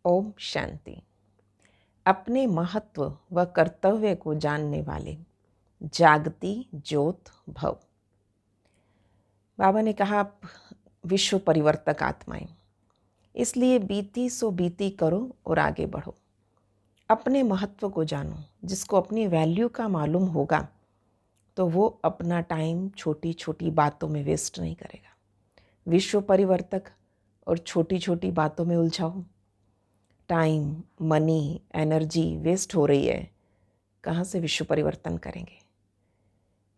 ओम शांति। अपने महत्व व कर्तव्य को जानने वाले जागती ज्योत भव। बाबा ने कहा, आप विश्व परिवर्तक आत्माएं, इसलिए बीती सो बीती करो और आगे बढ़ो। अपने महत्व को जानो। जिसको अपनी वैल्यू का मालूम होगा तो वो अपना टाइम छोटी छोटी बातों में वेस्ट नहीं करेगा। विश्व परिवर्तक और छोटी छोटी बातों में उलझाओ, टाइम, मनी, एनर्जी वेस्ट हो रही है, कहाँ से विश्व परिवर्तन करेंगे।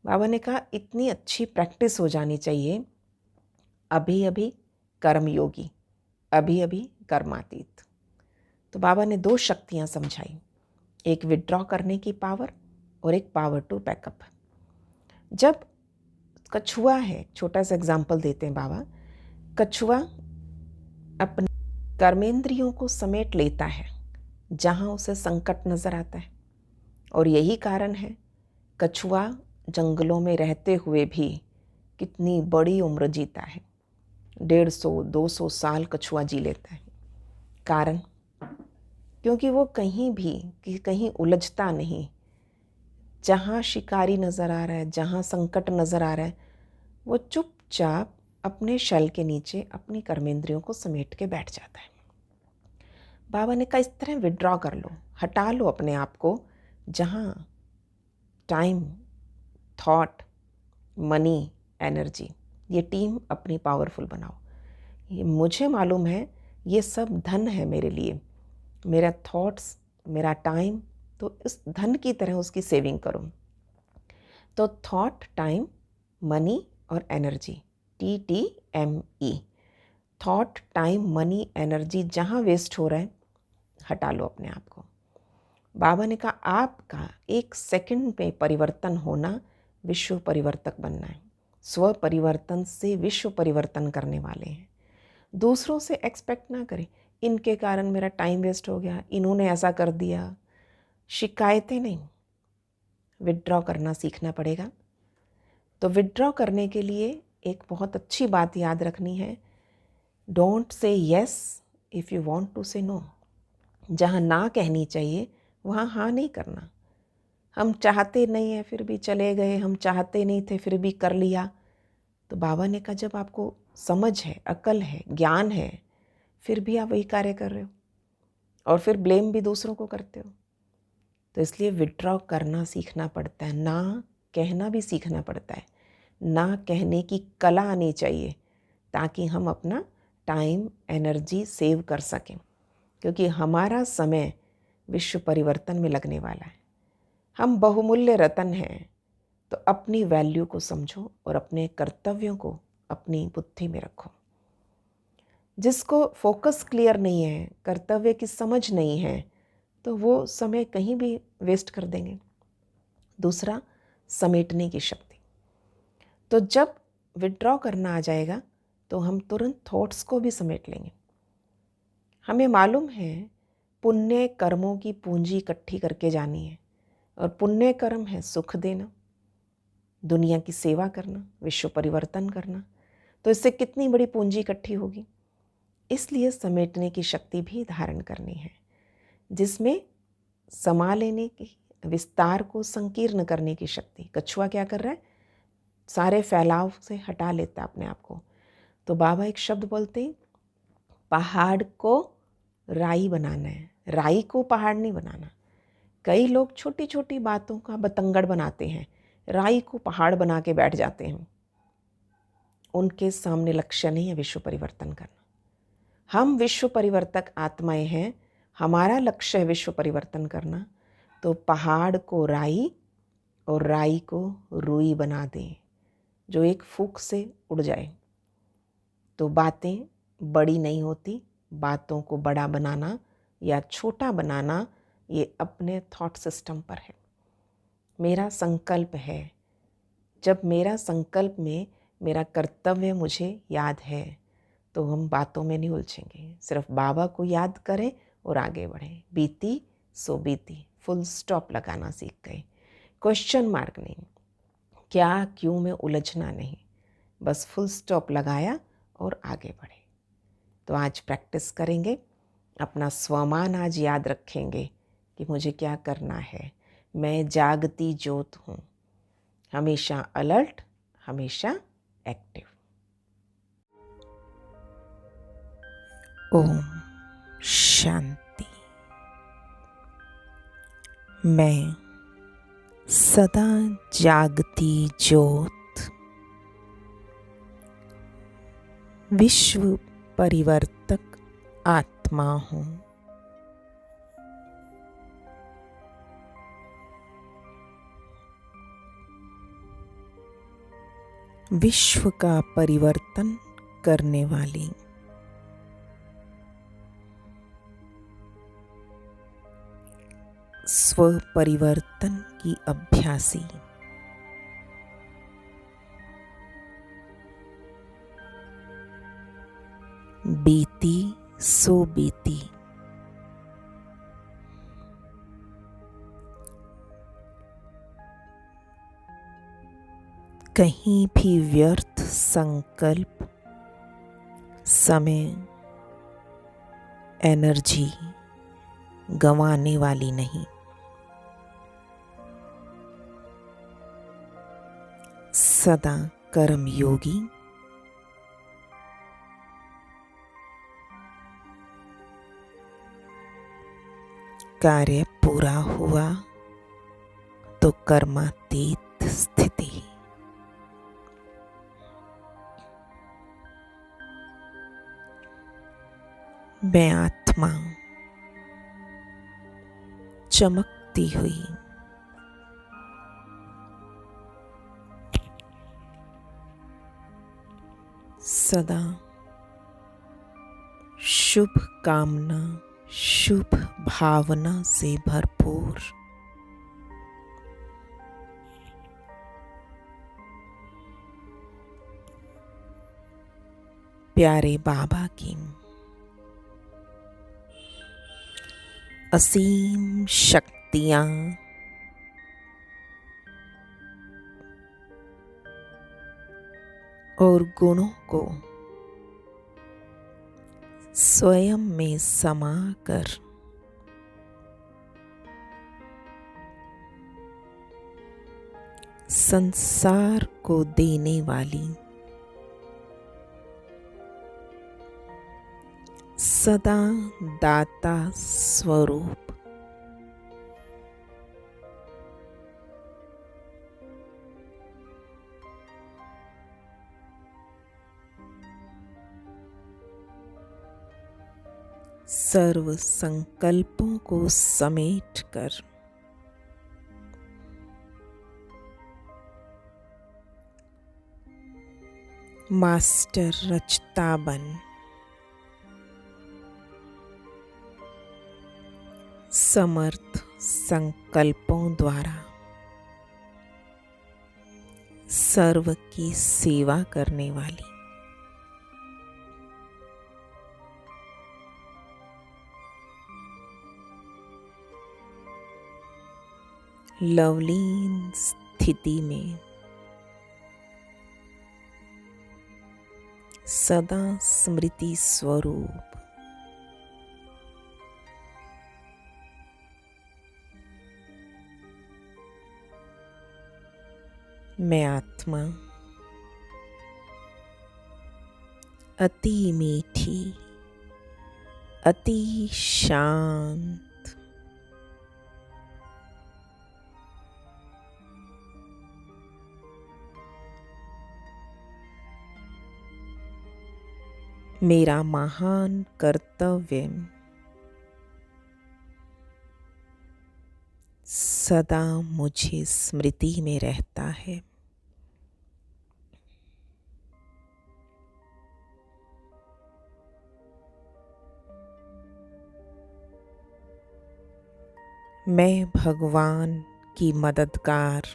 बाबा ने कहा, इतनी अच्छी प्रैक्टिस हो जानी चाहिए, अभी अभी कर्मयोगी, अभी अभी कर्मातीत। तो बाबा ने दो शक्तियाँ समझाई, एक विड्रॉ करने की पावर और एक पावर टू बैकअप। जब कछुआ है, छोटा सा एग्जाम्पल देते हैं बाबा, कछुआ अपने कर्मेंद्रियों को समेट लेता है जहाँ उसे संकट नजर आता है, और यही कारण है कछुआ जंगलों में रहते हुए भी कितनी बड़ी उम्र जीता है। 150-200 साल कछुआ जी लेता है। कारण, क्योंकि वो कहीं भी कहीं उलझता नहीं। जहाँ शिकारी नज़र आ रहा है, जहाँ संकट नज़र आ रहा है, वो चुपचाप अपने शल के नीचे अपनी कर्मेंद्रियों को समेट के बैठ जाता है। बाबा ने कहा, इस तरह विड्रॉ कर लो, हटा लो अपने आप को, जहाँ टाइम, थॉट, मनी, एनर्जी, ये टीम अपनी पावरफुल बनाओ। ये मुझे मालूम है, ये सब धन है मेरे लिए, मेरा थॉट्स, मेरा टाइम, तो इस धन की तरह उसकी सेविंग करो। तो थॉट, टाइम, मनी और energy, TTME, thought, time, money, energy जहाँ वेस्ट हो रहा है हटा लो अपने आप को। बाबा ने कहा, आपका 1 सेकंड में परिवर्तन होना विश्व परिवर्तक बनना है। स्व परिवर्तन से विश्व परिवर्तन करने वाले हैं। दूसरों से एक्सपेक्ट ना करें, इनके कारण मेरा टाइम वेस्ट हो गया, इन्होंने ऐसा कर दिया, शिकायतें नहीं। विड्रॉ करना सीखना पड़ेगा। तो विड्रॉ करने के लिए एक बहुत अच्छी बात याद रखनी है, don't say yes if you want to say no. जहाँ ना कहनी चाहिए वहाँ हाँ नहीं करना। हम चाहते नहीं हैं फिर भी चले गए, हम चाहते नहीं थे फिर भी कर लिया। तो बाबा ने कहा, जब आपको समझ है, अकल है, ज्ञान है, फिर भी आप वही कार्य कर रहे हो और फिर ब्लेम भी दूसरों को करते हो। तो इसलिए विड्रॉ करना सीखना पड़ता है, ना कहना भी सीखना पड़ता है। ना कहने की कला आनी चाहिए ताकि हम अपना टाइम, एनर्जी सेव कर सकें, क्योंकि हमारा समय विश्व परिवर्तन में लगने वाला है। हम बहुमूल्य रत्न हैं। तो अपनी वैल्यू को समझो और अपने कर्तव्यों को अपनी बुद्धि में रखो। जिसको फोकस क्लियर नहीं है, कर्तव्य की समझ नहीं है, तो वो समय कहीं भी वेस्ट कर देंगे। दूसरा, समेटने की शक्ति। तो जब विड्रॉ करना आ जाएगा तो हम तुरंत थॉट्स को भी समेट लेंगे। हमें मालूम है पुण्य कर्मों की पूंजी इकट्ठी करके जानी है, और पुण्य कर्म है सुख देना, दुनिया की सेवा करना, विश्व परिवर्तन करना। तो इससे कितनी बड़ी पूंजी इकट्ठी होगी। इसलिए समेटने की शक्ति भी धारण करनी है, जिसमें समा लेने की, विस्तार को संकीर्ण करने की शक्ति। कछुआ क्या कर रहा है, सारे फैलाव से हटा लेता है अपने आप को। तो बाबा एक शब्द बोलते हैं, पहाड़ को राई बनाना है, राई को पहाड़ नहीं बनाना। कई लोग छोटी छोटी बातों का बतंगड़ बनाते हैं, राई को पहाड़ बना के बैठ जाते हैं। उनके सामने लक्ष्य नहीं है विश्व परिवर्तन करना। हम विश्व परिवर्तक आत्माएं हैं, हमारा लक्ष्य है विश्व परिवर्तन करना। तो पहाड़ को राई और राई को रुई बना दें, जो एक फूंक से उड़ जाए। तो बातें बड़ी नहीं होती, बातों को बड़ा बनाना या छोटा बनाना ये अपने थॉट सिस्टम पर है। मेरा संकल्प है, जब मेरा संकल्प में मेरा कर्तव्य मुझे याद है तो हम बातों में नहीं उलझेंगे। सिर्फ बाबा को याद करें और आगे बढ़ें। बीती सो बीती, फुल स्टॉप लगाना सीख गए। क्वेश्चन मार्क नहीं, क्या क्यों में उलझना नहीं, बस फुल स्टॉप लगाया और आगे बढ़े। तो आज प्रैक्टिस करेंगे अपना स्वमान आज याद रखेंगे कि मुझे क्या करना है। मैं जागती ज्योत हूँ, हमेशा अलर्ट, हमेशा एक्टिव। ओम शांति। मैं सदा जागती ज्योत, विश्व परिवर्तक आत्मा हूँ। विश्व का परिवर्तन करने वाली स्व परिवर्तन की अभ्यासी, बीती सो बीती, कहीं भी व्यर्थ संकल्प, समय, एनर्जी गंवाने वाली नहीं। सदा कर्मयोगी, कार्य पूरा हुआ तो कर्मातीत स्थिति। मैं आत्मा चमकती हुई सदा शुभ कामना, शुभ भावना से भरपूर प्यारे बाबा की असीम शक्तियाँ और गुणों को स्वयं में समाकर संसार को देने वाली सदा दाता स्वरूप सर्व संकल्पों को समेट कर मास्टर रचता बन समर्थ संकल्पों द्वारा सर्व की सेवा करने वाली लवलीन स्थिति में सदा स्मृति स्वरूप मैं आत्मा अति मीठी, अति शांत, मेरा महान कर्तव्य सदा मुझे स्मृति में रहता है। मैं भगवान की मददगार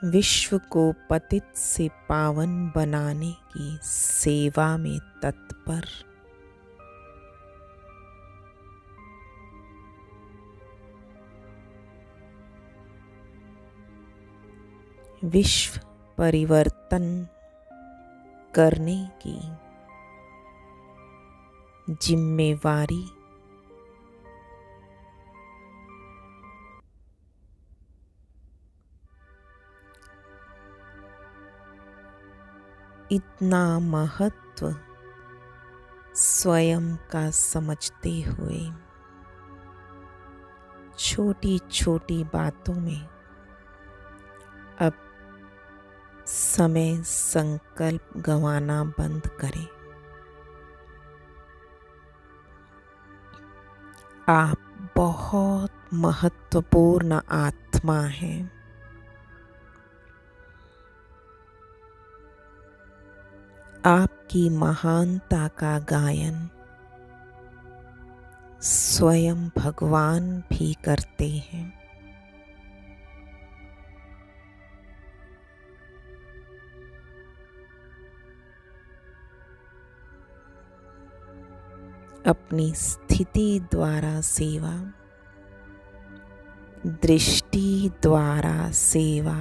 विश्व को पतित से पावन बनाने की सेवा में तत्पर विश्व परिवर्तन करने की जिम्मेवारी इतना महत्व स्वयं का समझते हुए छोटी छोटी बातों में अब समय संकल्प गंवाना बंद करें। आप बहुत महत्वपूर्ण आत्मा हैं। आपकी महानता का गायन स्वयं भगवान भी करते हैं। अपनी स्थिति द्वारा सेवा, दृष्टि द्वारा सेवा,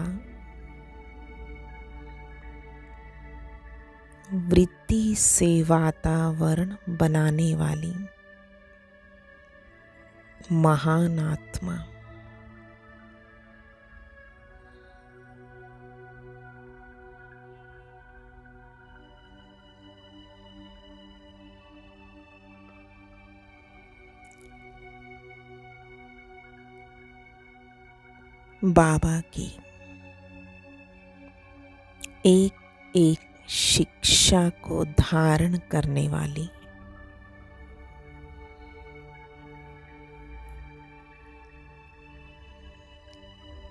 वृत्ति से वातावरण बनाने वाली महान आत्मा। बाबा की एक एक शिक्षा को धारण करने वाली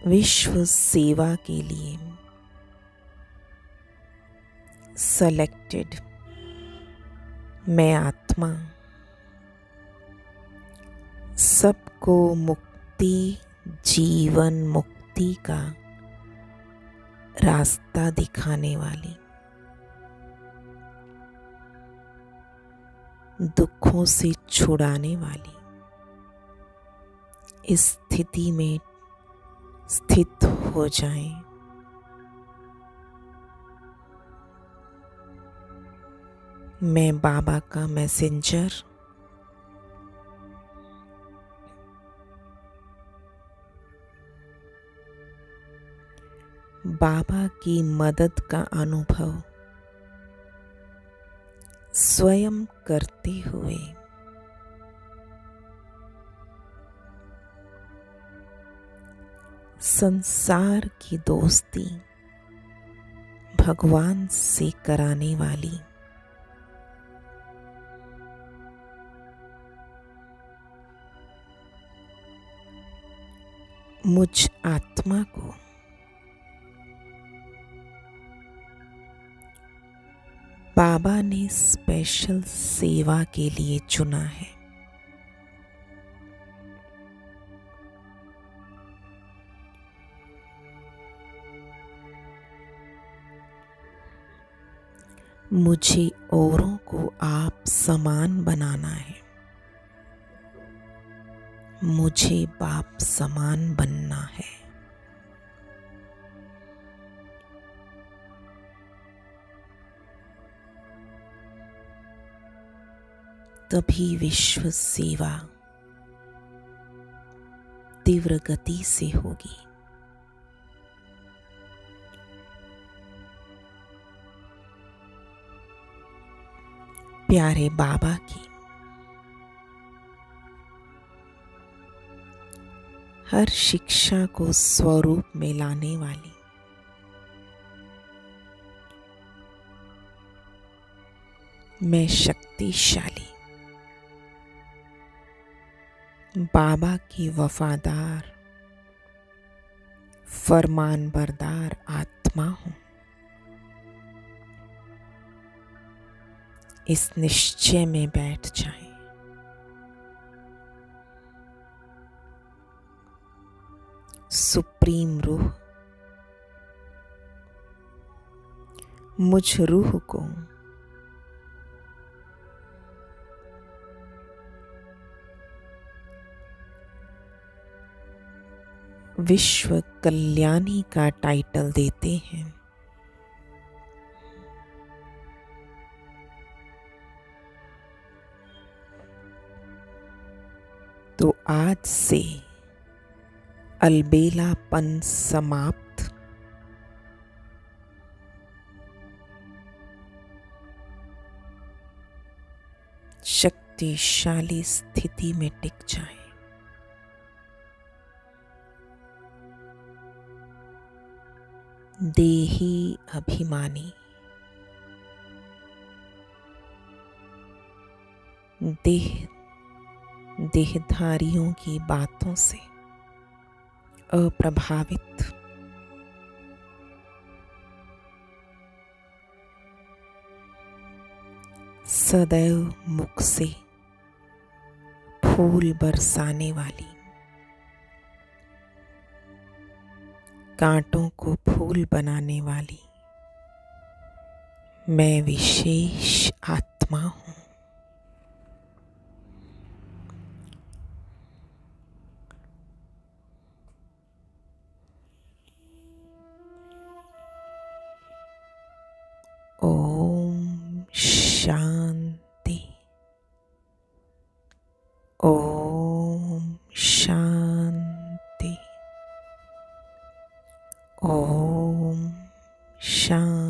विश्व सेवा के लिए सेलेक्टेड मैं आत्मा सबको मुक्ति, जीवन मुक्ति का रास्ता दिखाने वाली, दुखों से छुड़ाने वाली, इस स्थिति में स्थित हो जाएं। मैं बाबा का मैसेंजर बाबा की मदद का अनुभव स्वयं करते हुए संसार की दोस्ती भगवान से कराने वाली मुझ आत्मा को बाबा ने स्पेशल सेवा के लिए चुना है। मुझे औरों को आप समान बनाना है। मुझे बाप समान बनना है। तभी विश्व सेवा तीव्र गति से होगी। प्यारे बाबा की हर शिक्षा को स्वरूप में लाने वाली मैं शक्तिशाली बाबा की वफादार फरमानबरदार आत्मा हूँ। इस निश्चय में बैठ जाएं। सुप्रीम रूह मुझ रूह को विश्व कल्याणी का टाइटल देते हैं। तो आज से अलबेलापन समाप्त, शक्तिशाली स्थिति में टिक जाएं। देही अभिमानी, देहधारियों की बातों से अप्रभावित, सदैव मुख से फूल बरसाने वाली, कांटों को फूल बनाने वाली मैं विशेष आत्मा हूँ। ओम शांति। ओम शांति। ओम शांति।